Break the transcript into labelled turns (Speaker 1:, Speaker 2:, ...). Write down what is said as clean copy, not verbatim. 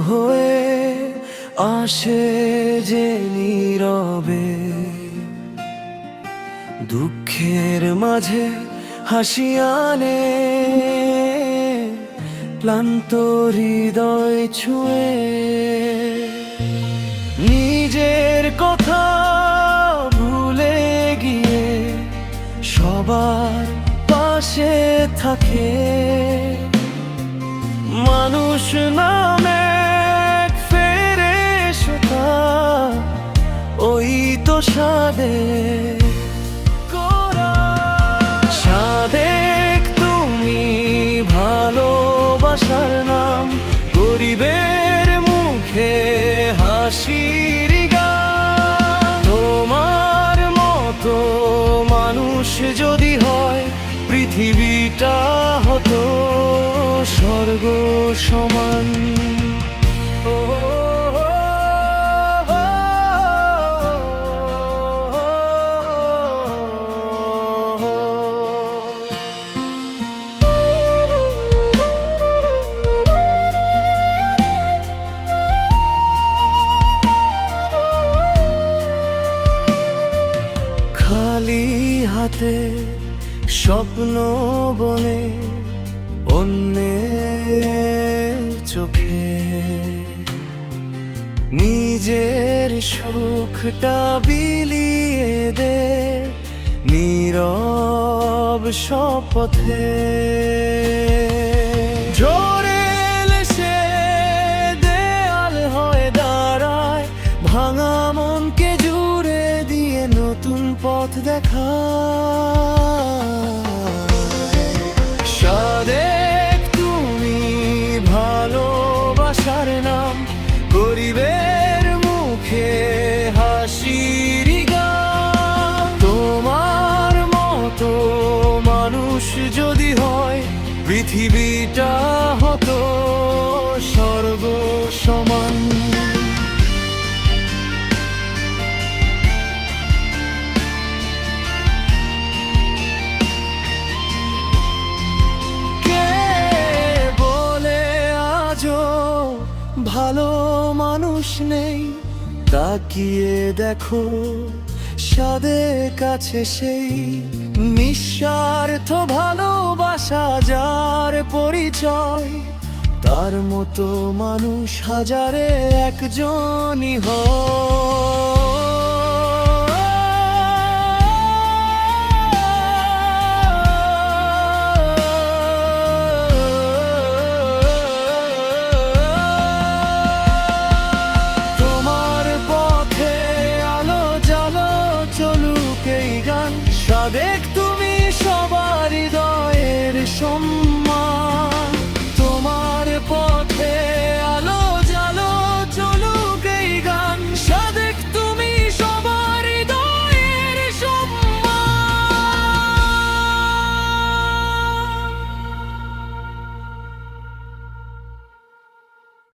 Speaker 1: হয়ে আসে যে নীরবে, দুঃখের মাঝে হাসি আনে, ক্লান্ত হৃদয় ছুঁয়ে। নিজের কথা ভুলে গিয়ে সবার পাশে থাকে, মানুষ নামে এক ফেরেশতা, ওই তো সাদেক সাদেক। তুমি ভালোবাসার নাম, গরিবের মুখে হাসির গান। তোমার মতো মানুষ যদি হয়, পৃথিবীটা হতো স্বর্গ সমান। খালি হাতে স্বপ্ন বনে, অন্যের চোখে নিজের সুখটা বিলিয়ে দে, নীরব শপথে। ঝড়ে এলে সে দেয়াল হয়ে দাঁড়ায়, ভাঙা মনকে জুড়ে দিয়ে নতুন পথ দেখা। সাদেক তুমি ভালোবাসার নাম, গরিবের মুখে হাসির গান। তোমার মতো মানুষ যদি হয়, পৃথিবীটা হতো স্বর্গ সমান। ভালো মানুষ নেই, তাকিয়ে দেখো সাদেক কাছে সেই নিঃস্বার্থ ভালোবাসা, যার পরিচয় তার মতো মানুষ হাজারে একজনই হয়।